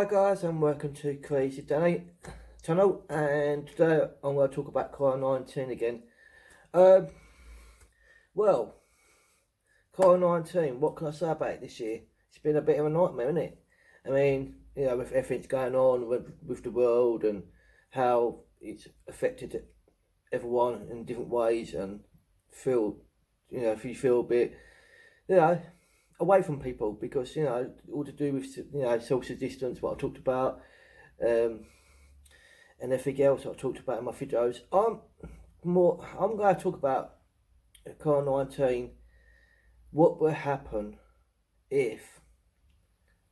Hi guys and welcome to Crazy Danny channel, and today I'm going to talk about Covid-19 again. Um, well, Covid-19, what can I say about it this year? It's been a bit of a nightmare, isn't it? I mean, with everything's going on with the world and how it's affected everyone in different ways, and if you feel a bit, you know, away from people because, all to do with, social distance, what I talked about, um, and everything else I talked about in my videos. I'm going to talk about COVID-19. What will happen if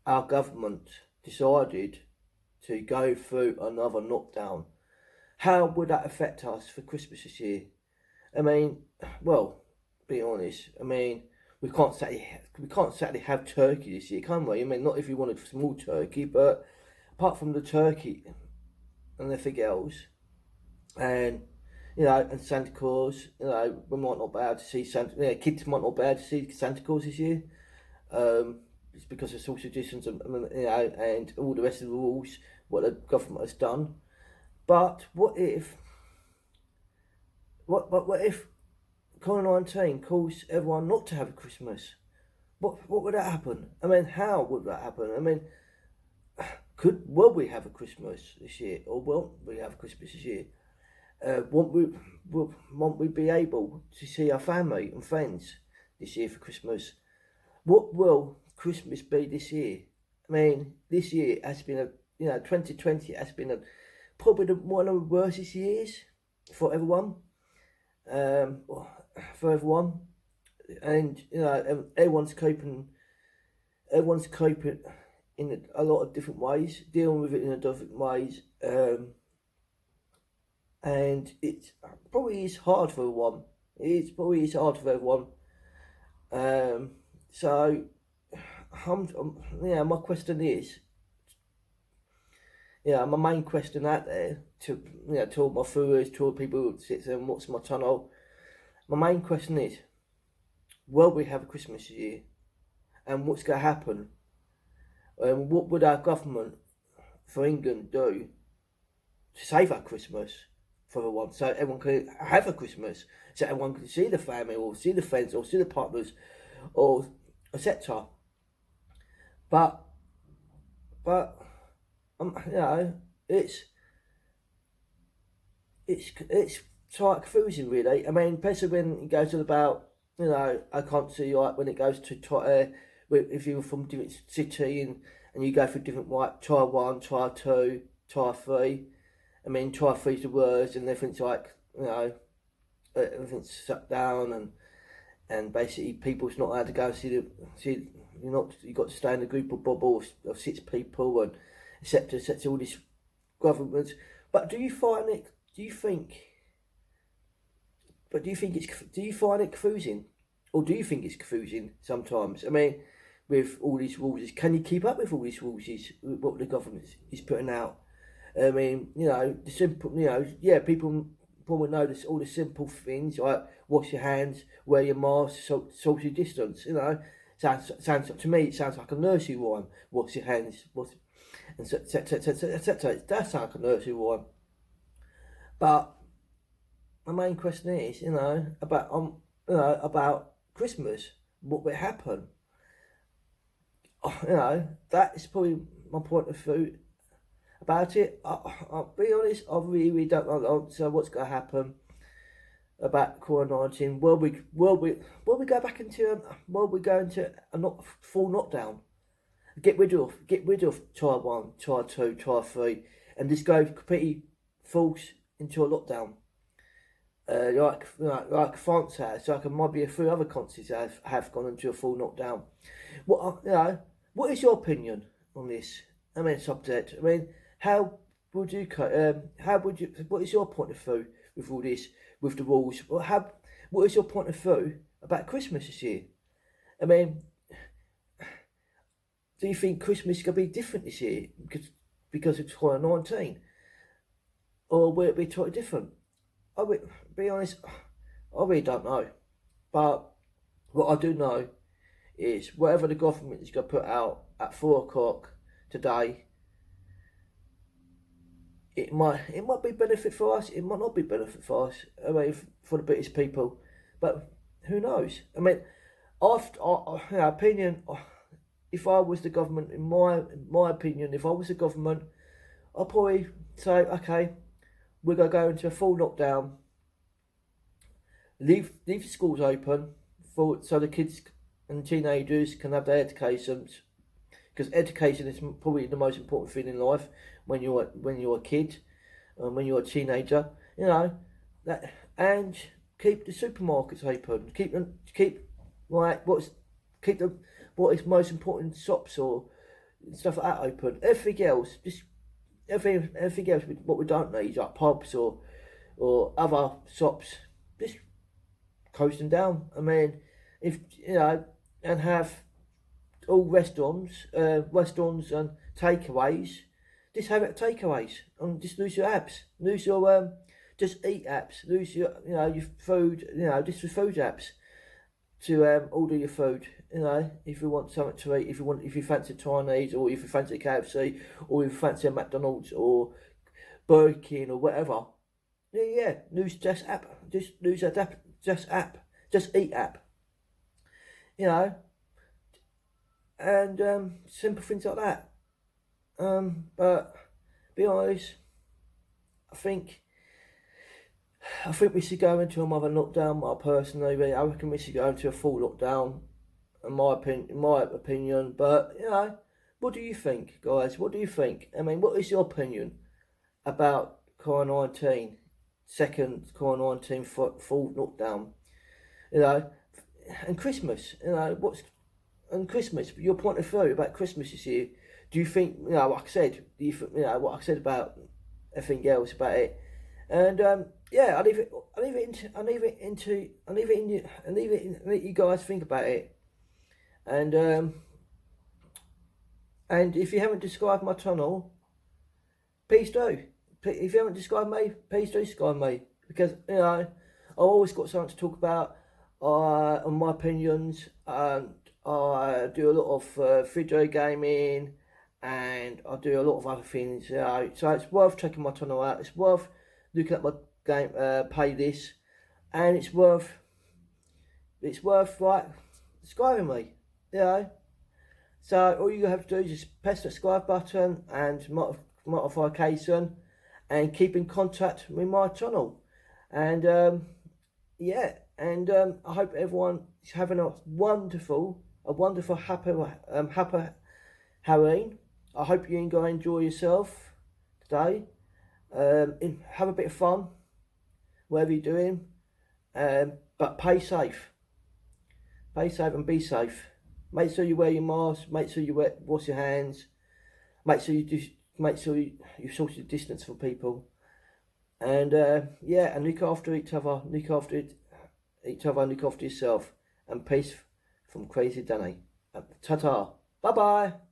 our government decided to go through another lockdown? How would that affect us for Christmas this year? I mean, well, be honest. I mean, we can't sadly have turkey this year, can we? I mean, not if you wanted a small turkey, but apart from the turkey and everything else, and and Santa Claus, we might not be able to see Santa. Kids might not be able to see Santa Claus this year. It's because of social distance and all the rest of the rules what the government has done. But what if COVID-19 caused everyone not to have a Christmas? What would that happen? I mean, how would that happen? I mean, will we have a Christmas this year, or won't we have a Christmas this year? Won't we be able to see our family and friends this year for Christmas? What will Christmas be this year? I mean, this year has been 2020 has been probably one of the worst years for everyone. For everyone, and everyone's coping in a lot of different ways, dealing with it in a different ways, and it probably is hard for everyone. It probably is hard for everyone. So, my question is, my main question out there to all my viewers, to all people who sit there and watch my channel. My main question is, will we have a Christmas this year? And what's going to happen? And what would our government for England do to save our Christmas for everyone, so everyone can have a Christmas, so everyone can see the family, or see the friends, or see the partners, or etc. But it's quite confusing, really. I mean, especially when it goes on about, I can't see, like, when it goes to if you're from a different city and you go through different, like, tier 1, tier 2, tier 3. I mean, tier 3 is the worst, and everything's like, everything's shut down, and basically people's not allowed to go and you've got to stay in a group of bubble of 6 people, and etc. all this government. But do you find it confusing? Or do you think it's confusing sometimes? I mean, with all these rules, can you keep up with all these rules, what the government is putting out? I mean, the simple, people probably know this, all the simple things like wash your hands, wear your mask, social distance. Sounds to me, it sounds like a nursery rhyme. Wash your hands, and etc. It does sound like a nursery rhyme. But my main question is, about Christmas. What will happen? That is probably my point of view about it. I'll be honest, I really don't know the answer. What's going to happen about Covid-19? Will we go back into? Will we go into a not full lockdown? Get rid of tier 1, tier 2, tier 3, and just go completely false into a lockdown. Like France has, like maybe a few other countries have gone into a full lockdown. What is your opinion on this? I mean, subject. I mean, what is your point of view with all this, with the rules? What is your point of view about Christmas this year? I mean, do you think Christmas is going to be different this year because of Covid-19? Or will it be totally different? I will be honest, I really don't know. But what I do know is whatever the government is going to put out at 4 o'clock today, it might be benefit for us. It might not be benefit for us. I mean, for the British people, but who knows? I mean, opinion. If I was the government, in my opinion, if I was the government, I'd probably say, okay, we're gonna go into a full lockdown. Leave the schools open so the kids and teenagers can have their educations, because education is probably the most important thing in life when you're a kid and when you're a teenager. You know that, and keep the supermarkets open. Keep like keep the what is most important, shops or stuff like that open. Everything else, just everything else what we don't need, like pubs or other shops, just close them down. I mean, if you know, and have all restaurants and takeaways. Just have it takeaways and just lose your apps, lose your just eat apps, lose your food, just the food apps to order your food. If you want something to eat, if you fancy Chinese or if you fancy KFC or if you fancy a McDonald's or Burger King or whatever. Yeah, lose just app, just lose that app, just eat app. And simple things like that. But be honest, I think we should go into another lockdown. Personally, I reckon we should go into a full lockdown. In my opinion. But what do you think, guys? What do you think? I mean, what is your opinion about Covid-19? Second Covid-19 full lockdown. And Christmas. And Christmas. Your point of view about Christmas this year. Do you think, like I said, what I said about everything else about it, and I leave it and let you guys think about it, and if you haven't subscribed my channel, please do. If you haven't subscribed me, please do subscribe me, because I've always got something to talk about, on my opinions, and I do a lot of video gaming. And I do a lot of other things, so it's worth checking my channel out. It's worth looking at my game playlist, and it's worth like subscribing me, So all you have to do is just press the subscribe button and notification, and keep in contact with my channel. And I hope everyone is having a wonderful, happy Halloween. I hope you enjoy yourself today. Have a bit of fun, whatever you're doing. But pay safe. Pay safe and be safe. Make sure you wear your mask. Make sure you wash your hands. Make sure you social distance from people. And and look after each other. Look after each other and look after yourself. And peace from Crazy Danny. Ta-ta. Bye-bye.